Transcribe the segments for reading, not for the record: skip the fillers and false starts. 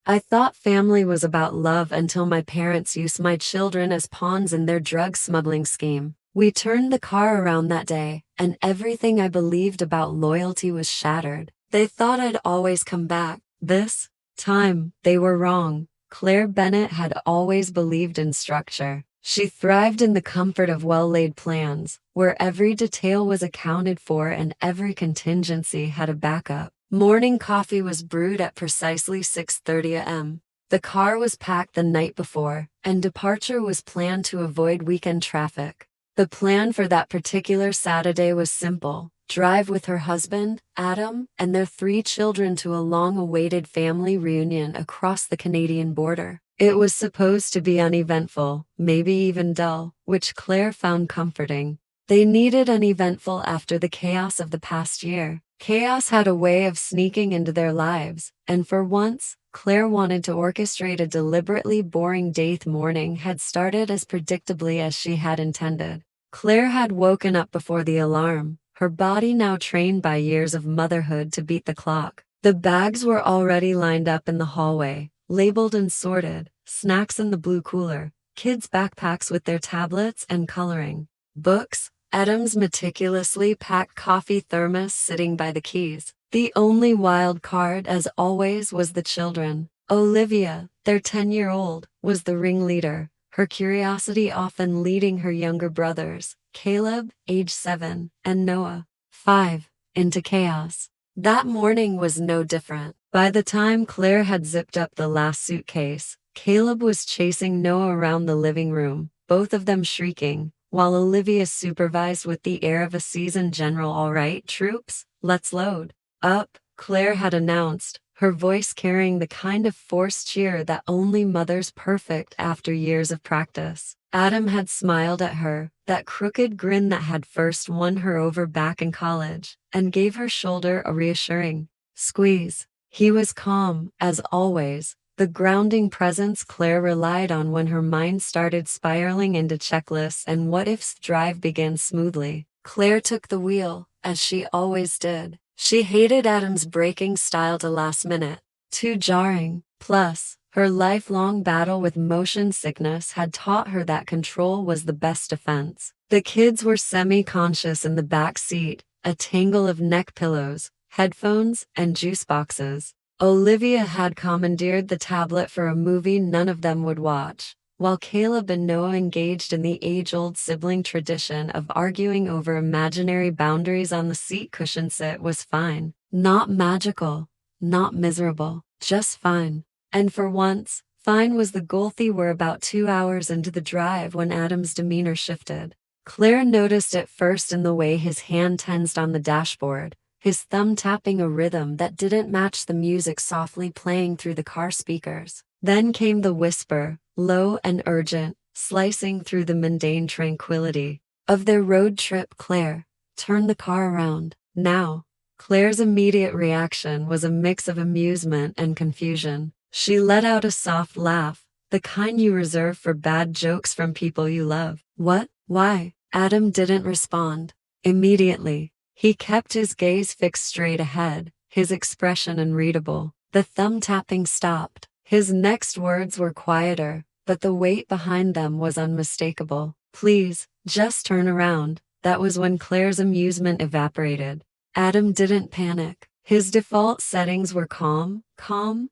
I thought family was about love until my parents used my children as pawns in their drug smuggling scheme. We turned the car around that day, and everything I believed about loyalty was shattered. They thought I'd always come back. This time, they were wrong. Claire Bennett had always believed in structure. She thrived in the comfort of well-laid plans, where every detail was accounted for and every contingency had a backup. Morning coffee was brewed at precisely 6:30 a.m. The car was packed the night before, and departure was planned to avoid weekend traffic. The plan for that particular Saturday was simple: drive with her husband, Adam, and their 3 children to a long-awaited family reunion across the Canadian border. It was supposed to be uneventful, maybe even dull, which Claire found comforting. They needed uneventful after the chaos of the past year. Chaos had a way of sneaking into their lives, and for once, Claire wanted to orchestrate a deliberately boring date. Morning had started as predictably as she had intended. Claire had woken up before the alarm, her body now trained by years of motherhood to beat the clock. The bags were already lined up in the hallway, labeled and sorted, snacks in the blue cooler, kids' backpacks with their tablets and coloring books, Adam's meticulously packed coffee thermos sitting by the keys. The only wild card, as always, was the children. Olivia, their 10-year-old, was the ringleader, her curiosity often leading her younger brothers, Caleb, age 7, and Noah, 5, into chaos. That morning was no different. By the time Claire had zipped up the last suitcase, Caleb was chasing Noah around the living room, both of them shrieking, while Olivia supervised with the air of a seasoned general. "All right, troops, let's load up," Claire had announced, her voice carrying the kind of forced cheer that only mothers perfect after years of practice. Adam had smiled at her, that crooked grin that had first won her over back in college, and gave her shoulder a reassuring squeeze. He was calm, as always, the grounding presence Claire relied on when her mind started spiraling into checklists and what-ifs. Drive began smoothly. Claire took the wheel, as she always did. She hated Adam's braking style to last minute. Too jarring. Plus, her lifelong battle with motion sickness had taught her that control was the best defense. The kids were semi-conscious in the back seat, a tangle of neck pillows, headphones, and juice boxes. Olivia had commandeered the tablet for a movie none of them would watch, while Caleb and Noah engaged in the age-old sibling tradition of arguing over imaginary boundaries on the seat cushion. Sit was fine. Not magical, not miserable, just fine. And for once, fine was the goal. They were about 2 hours into the drive when Adam's demeanor shifted. Claire noticed it first in the way his hand tensed on the dashboard, his thumb tapping a rhythm that didn't match the music softly playing through the car speakers. Then came the whisper, low and urgent, slicing through the mundane tranquility of their road trip. "Claire, turn the car around, now." Claire's immediate reaction was a mix of amusement and confusion. She let out a soft laugh, the kind you reserve for bad jokes from people you love. "What? Why?" Adam didn't respond immediately. He kept his gaze fixed straight ahead, his expression unreadable. The thumb tapping stopped. His next words were quieter, but the weight behind them was unmistakable. "Please, just turn around." That was when Claire's amusement evaporated. Adam didn't panic. His default settings were calm,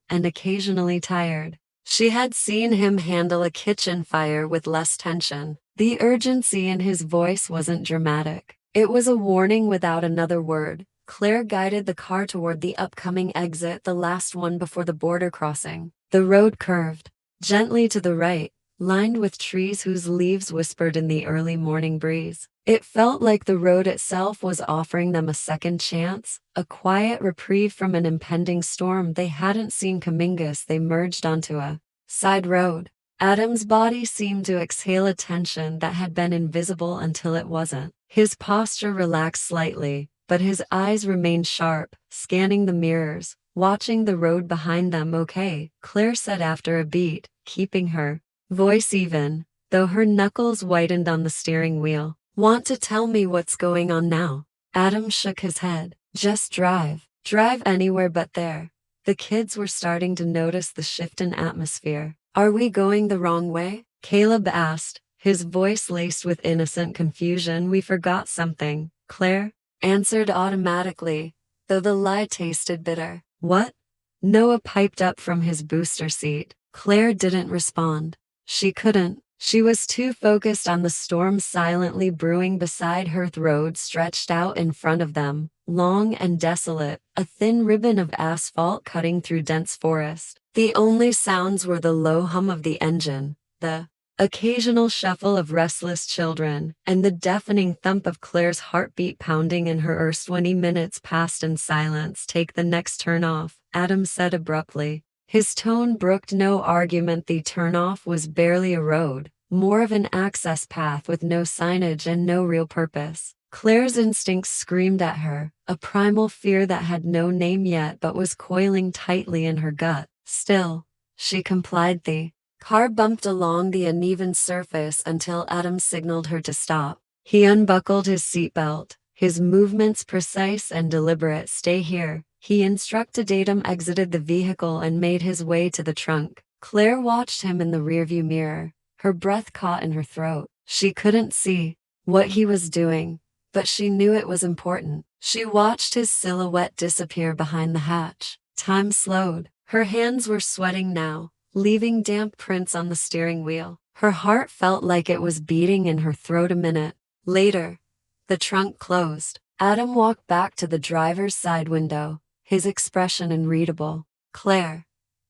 and occasionally tired. She had seen him handle a kitchen fire with less tension. The urgency in his voice wasn't dramatic. It was a warning without another word. Claire guided the car toward the upcoming exit, the last one before the border crossing. The road curved gently to the right, lined with trees whose leaves whispered in the early morning breeze. It felt like the road itself was offering them a second chance, a quiet reprieve from an impending storm they hadn't seen coming. As they merged onto a side road, Adam's body seemed to exhale a tension that had been invisible until it wasn't. His posture relaxed slightly, but his eyes remained sharp, scanning the mirrors, watching the road behind them. "Okay," Claire said after a beat, keeping her voice even, though her knuckles whitened on the steering wheel. "Want to tell me what's going on now?" Adam shook his head. "Just drive. Drive anywhere but there." The kids were starting to notice the shift in atmosphere. "Are we going the wrong way?" Caleb asked, his voice laced with innocent confusion. "We forgot something," Claire answered automatically, though the lie tasted bitter. "What?" Noah piped up from his booster seat. Claire didn't respond. She couldn't. She was too focused on the storm silently brewing beside her. The road stretched out in front of them, long and desolate, a thin ribbon of asphalt cutting through dense forest. The only sounds were the low hum of the engine, the occasional shuffle of restless children, and the deafening thump of Claire's heartbeat pounding in her ears. 20 minutes passed in silence. "Take the next turn off," Adam said abruptly. His tone brooked no argument. The turnoff was barely a road, more of an access path with no signage and no real purpose. Claire's instincts screamed at her, a primal fear that had no name yet but was coiling tightly in her gut. Still, she complied. The car bumped along the uneven surface until Adam signaled her to stop. He unbuckled his seatbelt, his movements precise and deliberate. "Stay here," he instructed. Adam exited the vehicle and made his way to the trunk. Claire watched him in the rearview mirror, her breath caught in her throat. She couldn't see what he was doing, but she knew it was important. She watched his silhouette disappear behind the hatch. Time slowed. Her hands were sweating now, leaving damp prints on the steering wheel. Her heart felt like it was beating in her throat. A minute later, the trunk closed. Adam walked back to the driver's side window, his expression unreadable. "Claire,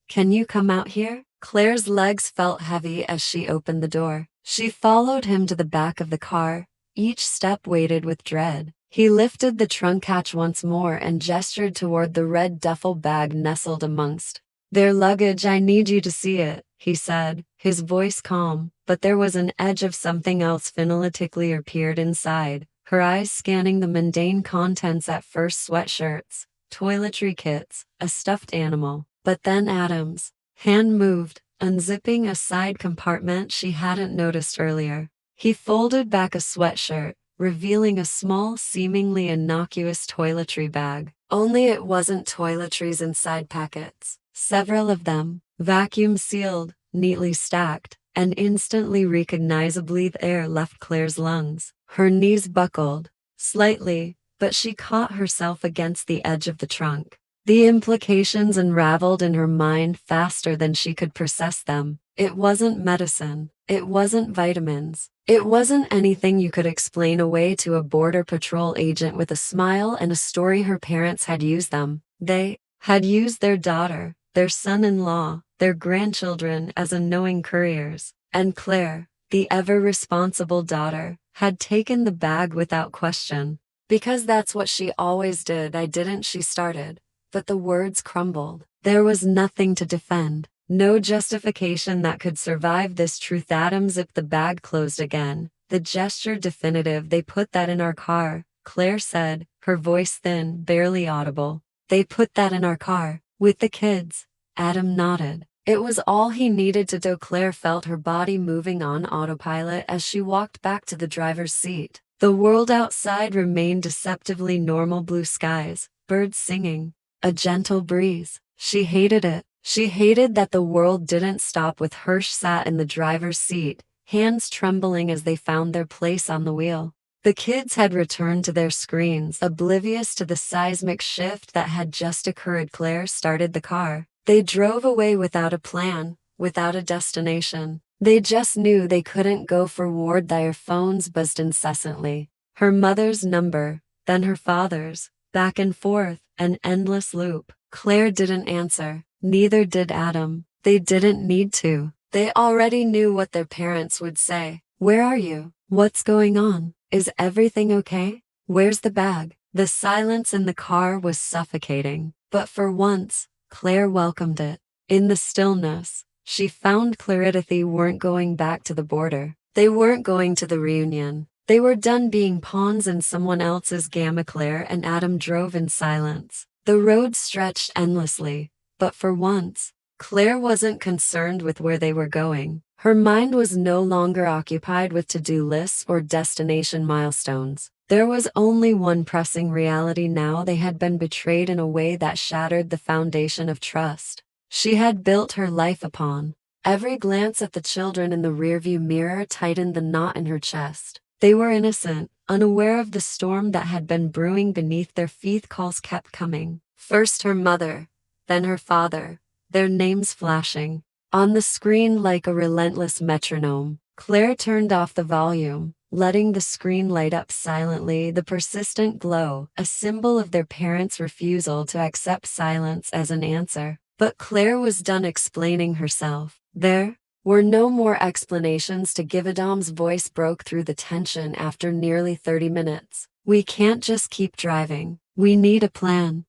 can you come out here?" Claire's legs felt heavy as she opened the door. She followed him to the back of the car, each step weighted with dread. He lifted the trunk hatch once more and gestured toward the red duffel bag nestled amongst their luggage. "I need you to see it," he said, his voice calm, but there was an edge of something else. Phonetically peered inside, her eyes scanning the mundane contents. At first sweatshirts, toiletry kits, a stuffed animal. But then Adam's hand moved, unzipping a side compartment she hadn't noticed earlier. He folded back a sweatshirt, revealing a small, seemingly innocuous toiletry bag. Only it wasn't toiletries inside packets. Several of them, vacuum-sealed, neatly stacked, and instantly recognizably. The air left Claire's lungs. Her knees buckled slightly, but she caught herself against the edge of the trunk. The implications unraveled in her mind faster than she could process them. It wasn't medicine. It wasn't vitamins. It wasn't anything you could explain away to a border patrol agent with a smile and a story. Her parents had used them. They had used their daughter, their son-in-law, their grandchildren as unknowing couriers. And Claire, the ever-responsible daughter, had taken the bag without question. "Because that's what she always did. I didn't," she started. But the words crumbled. There was nothing to defend, no justification that could survive this truth. Adam zipped the bag closed again, the gesture definitive. "They put that in our car," Claire said, her voice thin, barely audible. "They put that in our car, with the kids." Adam nodded. It was all he needed to do. Claire felt her body moving on autopilot as she walked back to the driver's seat. The world outside remained deceptively normal. Blue skies, birds singing, a gentle breeze. She hated it. She hated that the world didn't stop. With Hirsch sat in the driver's seat, hands trembling as they found their place on the wheel. The kids had returned to their screens, oblivious to the seismic shift that had just occurred. Claire started the car. They drove away without a plan, without a destination. They just knew they couldn't go forward. Their phones buzzed incessantly. Her mother's number, then her father's, back and forth, an endless loop. Claire didn't answer. Neither did Adam. They didn't need to. They already knew what their parents would say. "Where are you? What's going on? Is everything okay? Where's the bag?" The silence in the car was suffocating, but for once, Claire welcomed it. In the stillness, she found clarity. They weren't going back to the border. They weren't going to the reunion. They were done being pawns in someone else's game. Claire and Adam drove in silence. The road stretched endlessly, but for once, Claire wasn't concerned with where they were going. Her mind was no longer occupied with to-do lists or destination milestones. There was only one pressing reality now: they had been betrayed in a way that shattered the foundation of trust she had built her life upon. Every glance at the children in the rearview mirror tightened the knot in her chest. They were innocent, unaware of the storm that had been brewing beneath their feet. Calls kept coming. First her mother, then her father, their names flashing on the screen like a relentless metronome. Claire turned off the volume, letting the screen light up silently, the persistent glow, a symbol of their parents' refusal to accept silence as an answer. But Claire was done explaining herself. There were no more explanations to give. Adam's voice broke through the tension after nearly 30 minutes. We can't just keep driving. We need a plan.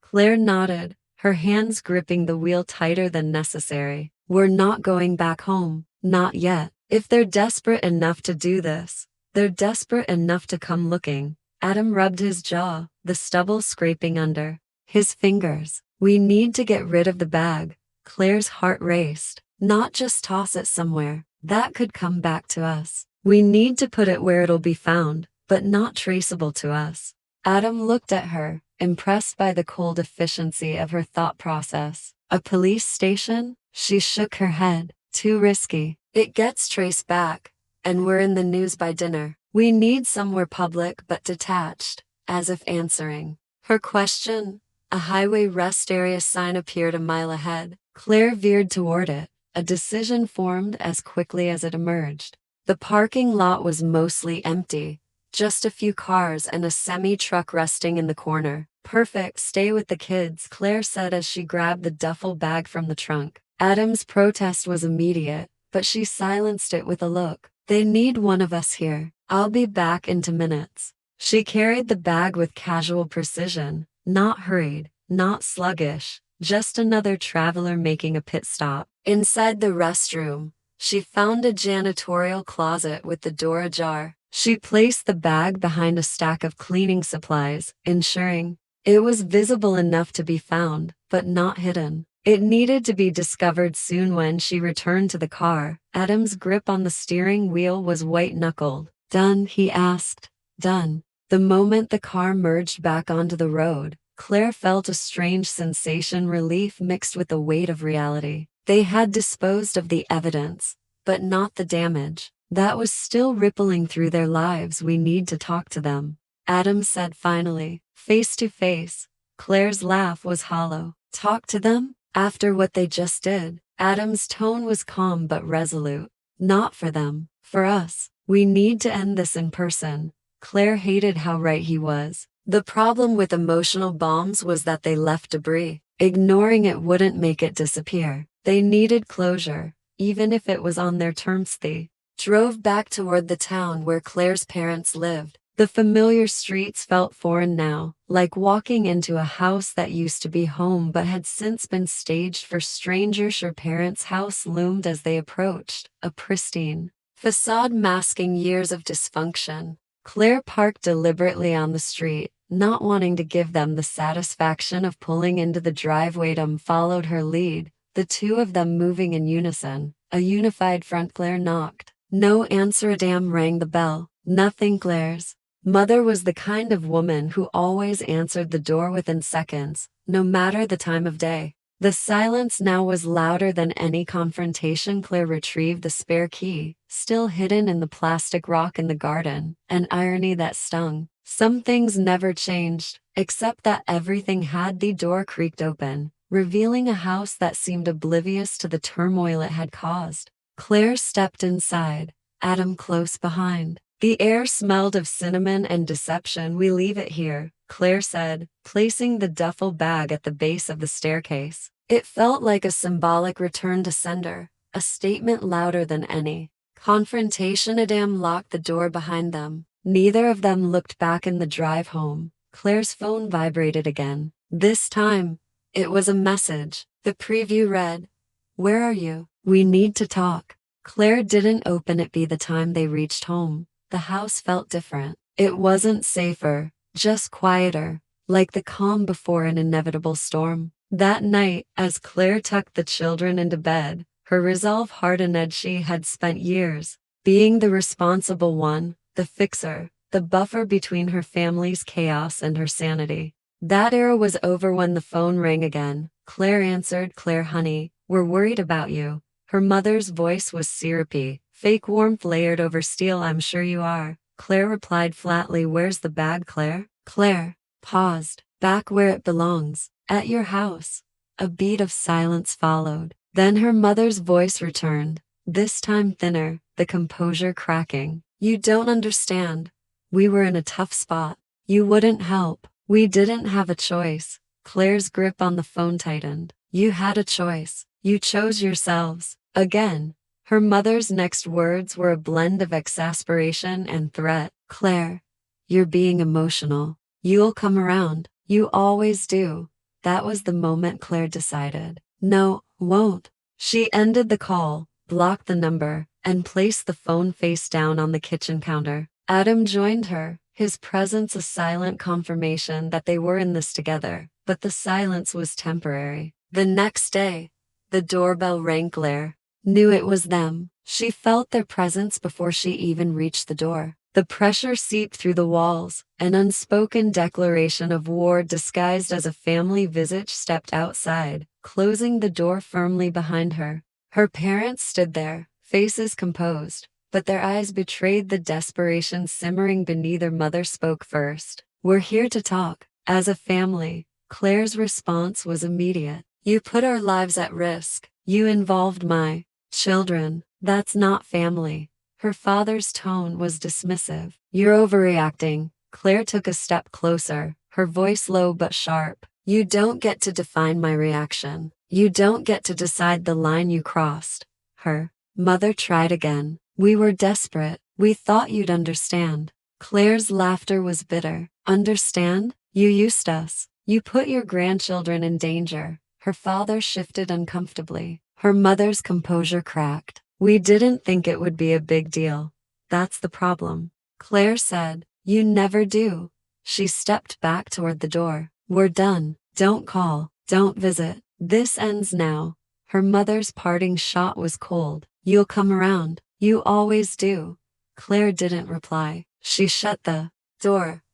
Claire nodded, her hands gripping the wheel tighter than necessary. We're not going back home. Not yet. If they're desperate enough to do this, they're desperate enough to come looking. Adam rubbed his jaw, the stubble scraping under his fingers. We need to get rid of the bag. Claire's heart raced. Not just toss it somewhere. That could come back to us. We need to put it where it'll be found, but not traceable to us. Adam looked at her, impressed by the cold efficiency of her thought process. A police station? She shook her head. Too risky. It gets traced back, and we're in the news by dinner. We need somewhere public but detached, as if answering her question. A highway rest area sign appeared a mile ahead. Claire veered toward it, a decision formed as quickly as it emerged. The parking lot was mostly empty, just a few cars and a semi-truck resting in the corner. Perfect, stay with the kids, Claire said as she grabbed the duffel bag from the trunk. Adam's protest was immediate, but she silenced it with a look. They need one of us here. I'll be back in 2 minutes. She carried the bag with casual precision, not hurried, not sluggish, just another traveler making a pit stop. Inside the restroom, she found a janitorial closet with the door ajar. She placed the bag behind a stack of cleaning supplies, ensuring it was visible enough to be found, but not hidden. It needed to be discovered soon. When she returned to the car, Adam's grip on the steering wheel was white-knuckled. Done, he asked. Done. The moment the car merged back onto the road, Claire felt a strange sensation, relief mixed with the weight of reality. They had disposed of the evidence, but not the damage. That was still rippling through their lives. We need to talk to them, Adam said finally, face to face. Claire's laugh was hollow. Talk to them? After what they just did? Adam's tone was calm but resolute. Not for them. For us. We need to end this in person. Claire hated how right he was. The problem with emotional bombs was that they left debris. Ignoring it wouldn't make it disappear. They needed closure, even if it was on their terms. They drove back toward the town where Claire's parents lived. The familiar streets felt foreign now, like walking into a house that used to be home but had since been staged for strangers. Her parents' house loomed as they approached, a pristine facade masking years of dysfunction. Claire parked deliberately on the street, not wanting to give them the satisfaction of pulling into the driveway. Adam followed her lead, the two of them moving in unison, a unified front. Claire knocked. No answer. Adam rang the bell. Nothing. Claire's mother was the kind of woman who always answered the door within seconds, no matter the time of day. The silence now was louder than any confrontation. Claire retrieved the spare key, still hidden in the plastic rock in the garden, an irony that stung. Some things never changed, except that everything had. The door creaked open, revealing a house that seemed oblivious to the turmoil it had caused. Claire stepped inside, Adam close behind. The air smelled of cinnamon and deception. We leave it here, Claire said, placing the duffel bag at the base of the staircase. It felt like a symbolic return to sender, a statement louder than any confrontation. Adam locked the door behind them. Neither of them looked back. In the drive home, Claire's phone vibrated again. This time, it was a message. The preview read, "Where are you? We need to talk." Claire didn't open it. By the time they reached home, the house felt different. It wasn't safer, just quieter, like the calm before an inevitable storm. That night, as Claire tucked the children into bed, her resolve hardened as she had spent years being the responsible one, the fixer, the buffer between her family's chaos and her sanity. That era was over when the phone rang again. Claire answered. "Claire, honey, we're worried about you." Her mother's voice was syrupy, fake warmth layered over steel. "I'm sure you are," Claire replied flatly. "Where's the bag, Claire?" Claire paused. "Back where it belongs. At your house." A beat of silence followed. Then her mother's voice returned, this time thinner, the composure cracking. "You don't understand. We were in a tough spot. You wouldn't help. We didn't have a choice." Claire's grip on the phone tightened. "You had a choice. You chose yourselves." Again, her mother's next words were a blend of exasperation and threat. "Claire, you're being emotional. You'll come around. You always do." That was the moment Claire decided. "No, won't." She ended the call, blocked the number, and placed the phone face down on the kitchen counter. Adam joined her, his presence a silent confirmation that they were in this together, but the silence was temporary. The next day, the doorbell rang. Claire knew it was them. She felt their presence before she even reached the door. The pressure seeped through the walls, an unspoken declaration of war disguised as a family visit stepped outside, closing the door firmly behind her. Her parents stood there, faces composed, but their eyes betrayed the desperation simmering beneath. Their mother spoke first. "We're here to talk. As a family." Claire's response was immediate. "You put our lives at risk. You involved my children. That's not family." Her father's tone was dismissive. "You're overreacting." Claire took a step closer, her voice low but sharp. "You don't get to define my reaction. You don't get to decide the line you crossed." Her mother tried again. "We were desperate. We thought you'd understand." Claire's laughter was bitter. "Understand? You used us. You put your grandchildren in danger." Her father shifted uncomfortably. Her mother's composure cracked. "We didn't think it would be a big deal. That's the problem." Claire said, "You never do." She stepped back toward the door. "We're done. Don't call. Don't visit. This ends now." Her mother's parting shot was cold. "You'll come around. You always do." Claire didn't reply. She shut the door,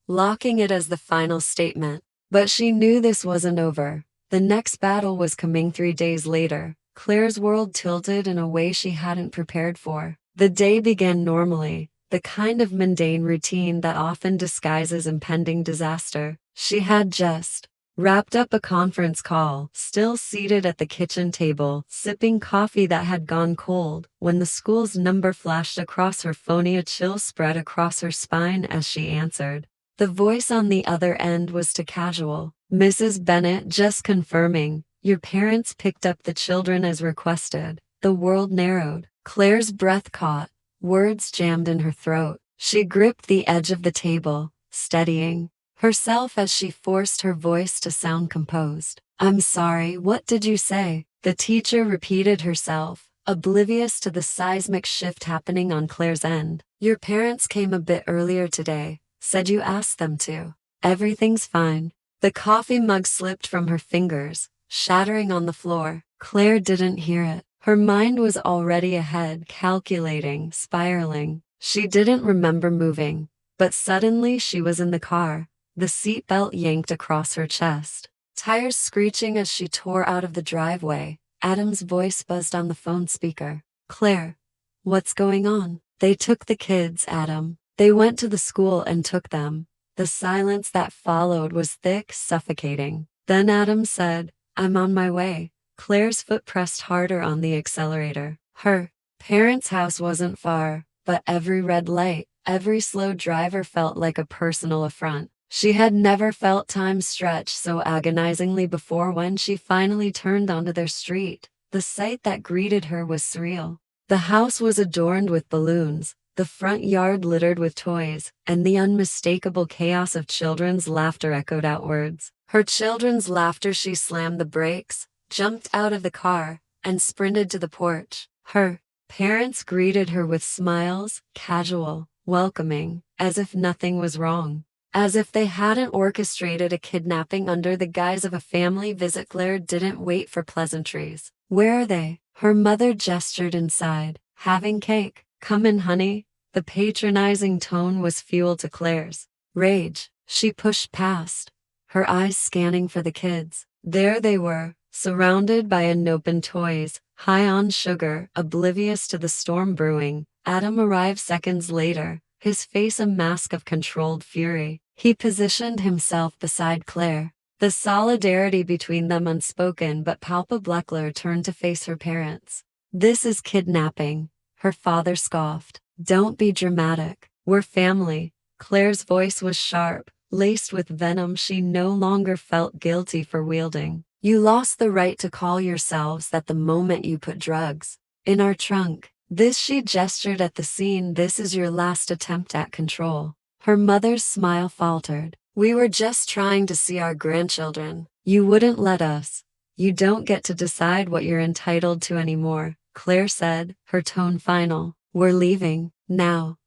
locking it as the final statement. But she knew this wasn't over. The next battle was coming 3 days later. Claire's world tilted in a way she hadn't prepared for. The day began normally, the kind of mundane routine that often disguises impending disaster. She had just wrapped up a conference call, still seated at the kitchen table, sipping coffee that had gone cold, when the school's number flashed across her phone. A chill spread across her spine as she answered. The voice on the other end was too casual. "Mrs. Bennett, just confirming. Your parents picked up the children as requested." The world narrowed. Claire's breath caught, words jammed in her throat. She gripped the edge of the table, steadying herself as she forced her voice to sound composed. "I'm sorry, what did you say?" The teacher repeated herself, oblivious to the seismic shift happening on Claire's end. "Your parents came a bit earlier today. Said you asked them to." "Everything's fine." The coffee mug slipped from her fingers, shattering on the floor. Claire didn't hear it. Her mind was already ahead, calculating, spiraling. She didn't remember moving. But suddenly she was in the car, the seatbelt yanked across her chest, tires screeching as she tore out of the driveway. Adam's voice buzzed on the phone speaker. "Claire, what's going on?" "They took the kids, Adam. They went to the school and took them." The silence that followed was thick, suffocating. Then Adam said, "I'm on my way." Claire's foot pressed harder on the accelerator. Her parents' house wasn't far, but every red light, every slow driver felt like a personal affront. She had never felt time stretch so agonizingly before. When she finally turned onto their street, the sight that greeted her was surreal. The house was adorned with balloons, the front yard littered with toys, and the unmistakable chaos of children's laughter echoed outwards. Her children's laughter. She slammed the brakes, jumped out of the car, and sprinted to the porch. Her parents greeted her with smiles, casual, welcoming, as if nothing was wrong. As if they hadn't orchestrated a kidnapping under the guise of a family visit, Claire didn't wait for pleasantries. "Where are they?" Her mother gestured inside. "Having cake. Come in, honey." The patronizing tone was fuel to Claire's rage. She pushed past, her eyes scanning for the kids. There they were, surrounded by unopened toys, high on sugar, oblivious to the storm brewing. Adam arrived seconds later, his face a mask of controlled fury. He positioned himself beside Claire, the solidarity between them unspoken but palpable. Claire turned to face her parents. "This is kidnapping," her father scoffed. "Don't be dramatic. We're family." Claire's voice was sharp, laced with venom she no longer felt guilty for wielding. "You lost the right to call yourselves that the moment you put drugs in our trunk." She gestured at the scene. "This is your last attempt at control." Her mother's smile faltered. "We were just trying to see our grandchildren. You wouldn't let us. You don't get to decide what you're entitled to anymore," Claire said, her tone final. "We're leaving, now."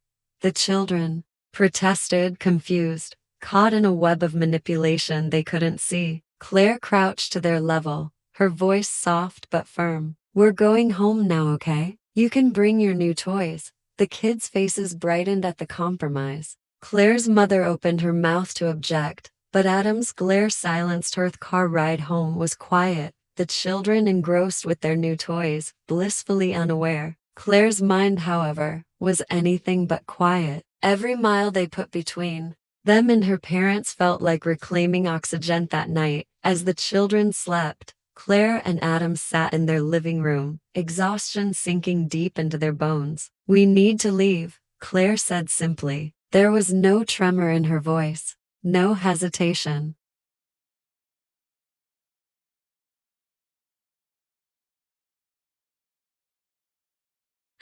The children protested, confused, caught in a web of manipulation they couldn't see. Claire crouched to their level, her voice soft but firm. "We're going home now, okay? You can bring your new toys." The kids' faces brightened at the compromise. Claire's mother opened her mouth to object, but Adam's glare silenced her. The car ride home was quiet, the children engrossed with their new toys, blissfully unaware. Claire's mind, however, was anything but quiet. Every mile they put between them and her parents felt like reclaiming oxygen. That night, as the children slept, Claire and Adam sat in their living room, exhaustion sinking deep into their bones. "We need to leave," Claire said simply. There was no tremor in her voice, no hesitation.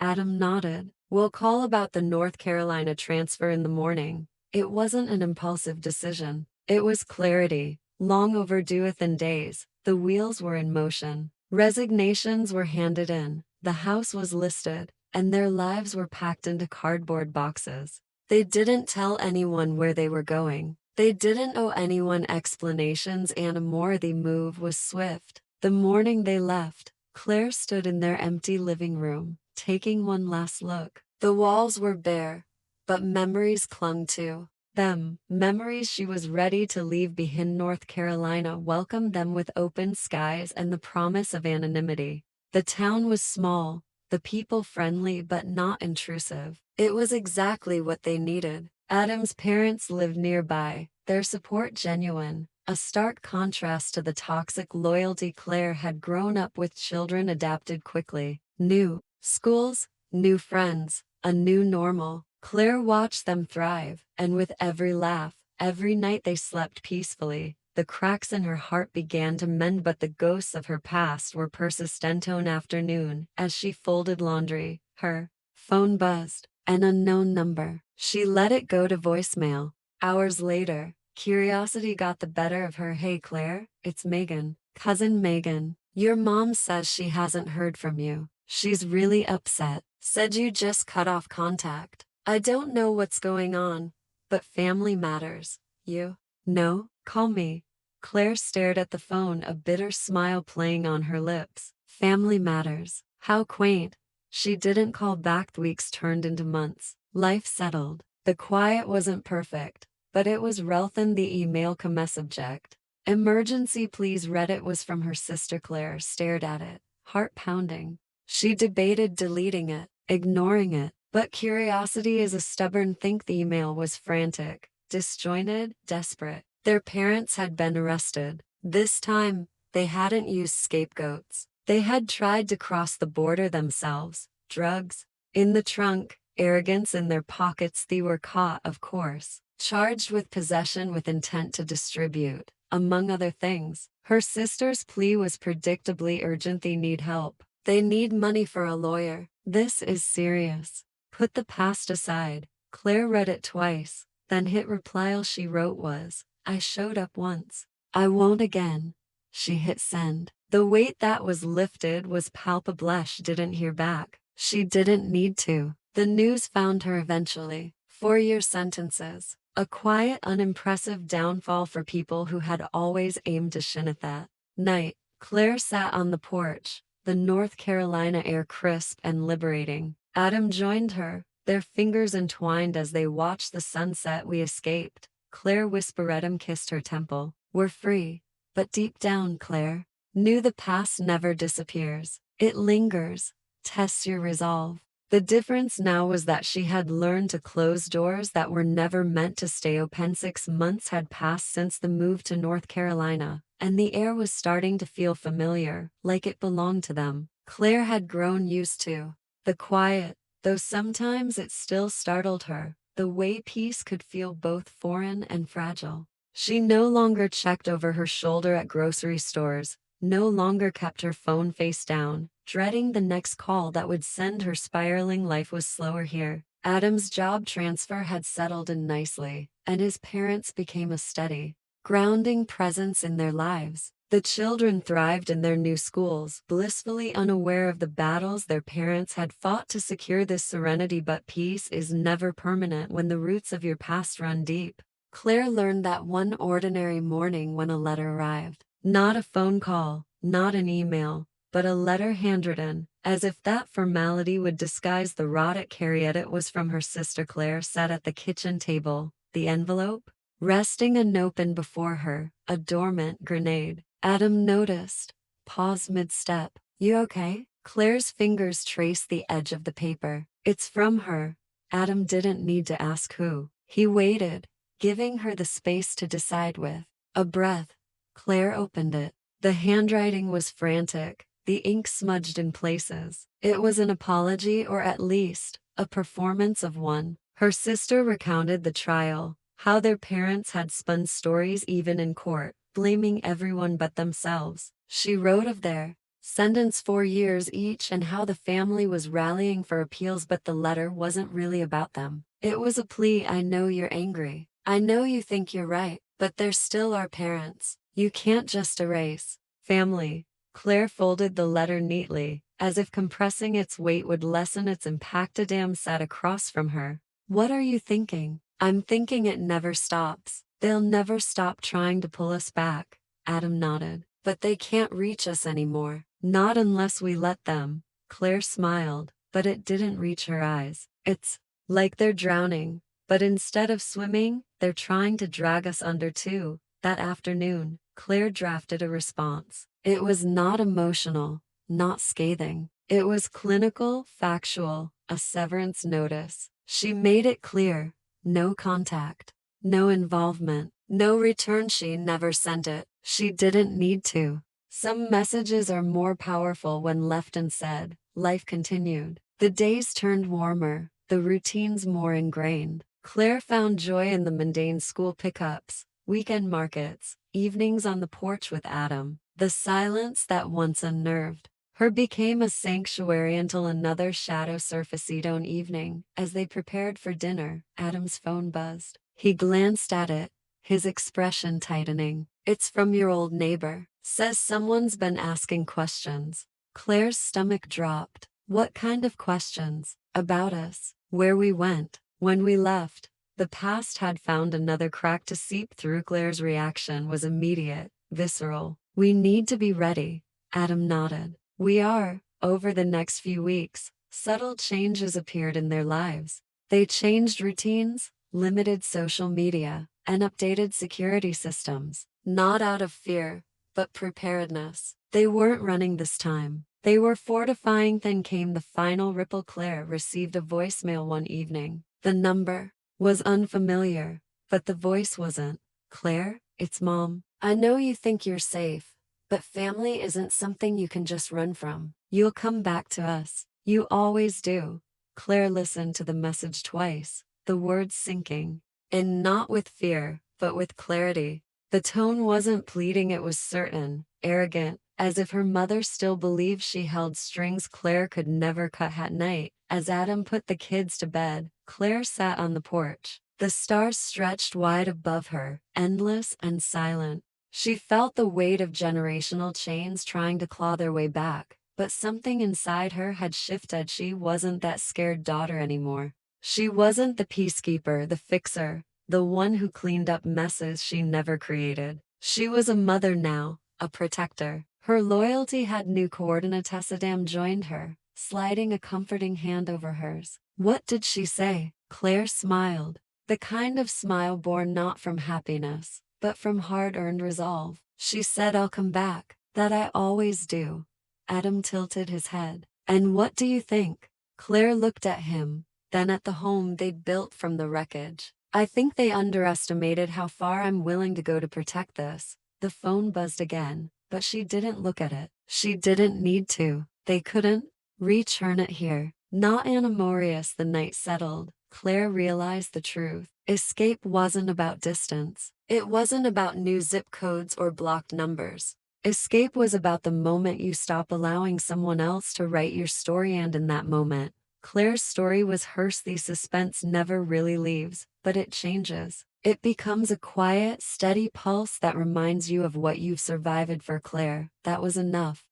Adam nodded. "We'll call about the North Carolina transfer in the morning." It wasn't an impulsive decision. It was clarity, long overdue. Within days, the wheels were in motion. Resignations were handed in, the house was listed, and their lives were packed into cardboard boxes. They didn't tell anyone where they were going. They didn't owe anyone explanations anymore. The move was swift. The morning they left, Claire stood in their empty living room, taking one last look. The walls were bare, but memories clung to them. Memories she was ready to leave behind. North Carolina welcomed them with open skies and the promise of anonymity. The town was small, the people friendly but not intrusive. It was exactly what they needed. Adam's parents lived nearby, their support genuine, a stark contrast to the toxic loyalty. Claire had grown up with children adapted quickly. New schools, new friends, a new normal. Claire watched them thrive, and with every laugh, every night they slept peacefully, the cracks in her heart began to mend. But the ghosts of her past were persistent. One afternoon, as she folded laundry, her phone buzzed. An unknown number. She let it go to voicemail. Hours later, curiosity got the better of her. "Hey Claire, it's Megan. Cousin Megan. Your mom says she hasn't heard from you. She's really upset. Said you just cut off contact. I don't know what's going on, but family matters. You know, call me." Claire stared at the phone, a bitter smile playing on her lips. Family matters. How quaint. She didn't call back. Weeks turned into months. Life settled. The quiet wasn't perfect, but it was relevant. The email came a subject. "Emergency please." Reddit was from her sister. Claire stared at it, heart pounding. She debated deleting it, ignoring it, but curiosity is a stubborn thing. The email was frantic, disjointed, desperate. Their parents had been arrested. This time, they hadn't used scapegoats. They had tried to cross the border themselves. Drugs in the trunk, arrogance in their pockets. They were caught, of course, charged with possession with intent to distribute, among other things. Her sister's plea was predictably urgent. They need help. They need money for a lawyer. This is serious. Put the past aside. Claire read it twice, then hit reply. All she wrote was, "I showed up once. I won't again." She hit send. The weight that was lifted was palpable. She didn't hear back. She didn't need to. The news found her eventually. 4-year sentences. A quiet, unimpressive downfall for people who had always aimed to shin at that night. Claire sat on the porch, the North Carolina air crisp and liberating. Adam joined her, their fingers entwined as they watched the sunset. "We escaped," Claire whispered. Adam kissed her temple. "We're free." But deep down, Claire knew the past never disappears. It lingers, tests your resolve. The difference now was that she had learned to close doors that were never meant to stay open. 6 months had passed since the move to North Carolina, and the air was starting to feel familiar, like it belonged to them. Claire had grown used to the quiet, though sometimes it still startled her, the way peace could feel both foreign and fragile. She no longer checked over her shoulder at grocery stores, no longer kept her phone face down, dreading the next call that would send her spiraling. Life was slower here. Adam's job transfer had settled in nicely, and his parents became a steady, grounding presence in their lives. The children thrived in their new schools, blissfully unaware of the battles their parents had fought to secure this serenity. But peace is never permanent when the roots of your past run deep. Claire learned that one ordinary morning when a letter arrived. Not a phone call, not an email, but a letter handwritten, as if that formality would disguise the rot it carried. It was from her sister. Claire sat at the kitchen table, the envelope resting unopened before her, a dormant grenade. Adam noticed, paused mid-step. "You okay?" Claire's fingers traced the edge of the paper. "It's from her." Adam didn't need to ask who. He waited, giving her the space to decide. With a breath, Claire opened it. The handwriting was frantic, the ink smudged in places. It was an apology, or at least, a performance of one. Her sister recounted the trial, how their parents had spun stories even in court, blaming everyone but themselves. She wrote of their sentence 4 years each and how the family was rallying for appeals. But the letter wasn't really about them. It was a plea. "I know you're angry. I know you think you're right, but they're still our parents. You can't just erase family." Claire folded the letter neatly, as if compressing its weight would lessen its impact. Adam sat across from her. "What are you thinking?" "I'm thinking it never stops. They'll never stop trying to pull us back." Adam nodded. "But they can't reach us anymore. Not unless we let them." Claire smiled, but it didn't reach her eyes. "It's like they're drowning, but instead of swimming, they're trying to drag us under too." That afternoon, Claire drafted a response. It was not emotional, not scathing. It was clinical, factual, a severance notice. She made it clear. No contact, no involvement, no return. She never sent it. She didn't need to. Some messages are more powerful when left unsaid. Life continued. The days turned warmer, the routines more ingrained. Claire found joy in the mundane: school pickups, weekend markets, evenings on the porch with Adam. The silence that once unnerved her became a sanctuary until another shadow surfaced. On evening, as they prepared for dinner, Adam's phone buzzed. He glanced at it, his expression tightening. "It's from your old neighbor. Says someone's been asking questions." Claire's stomach dropped. "What kind of questions?" "About us, where we went, when we left." The past had found another crack to seep through. Claire's reaction was immediate, visceral. "We need to be ready." Adam nodded. "We are." Over the next few weeks, subtle changes appeared in their lives. They changed routines, limited social media, and updated security systems. Not out of fear, but preparedness. They weren't running this time. They were fortifying. Then came the final ripple. Claire received a voicemail one evening. The number was unfamiliar, but the voice wasn't. "Claire, it's Mom. I know you think you're safe, but family isn't something you can just run from. You'll come back to us. You always do." Claire listened to the message twice, the words sinking, and not with fear, but with clarity. The tone wasn't pleading, it was certain, arrogant, as if her mother still believed she held strings Claire could never cut. At night, as Adam put the kids to bed, Claire sat on the porch. The stars stretched wide above her, endless and silent. She felt the weight of generational chains trying to claw their way back, but something inside her had shifted. She wasn't that scared daughter anymore. She wasn't the peacekeeper, the fixer. the one who cleaned up messes she never created. She was a mother now, a protector. Her loyalty had new coordinates. Adam joined her, sliding a comforting hand over hers. What did she say? Claire smiled. The kind of smile born not from happiness, but from hard-earned resolve. She said, "I'll come back." "That I always do." Adam tilted his head. "And what do you think?" Claire looked at him, then at the home they'd built from the wreckage. "I think they underestimated how far I'm willing to go to protect this." The phone buzzed again, but she didn't look at it. She didn't need to. They couldn't return it here. Not Anamorius. The night settled. Claire realized the truth. Escape wasn't about distance. It wasn't about new zip codes or blocked numbers. Escape was about the moment you stop allowing someone else to write your story, and in that moment, Claire's story was hers. The suspense never really leaves, but it changes. It becomes a quiet, steady pulse that reminds you of what you've survived. For Claire, that was enough.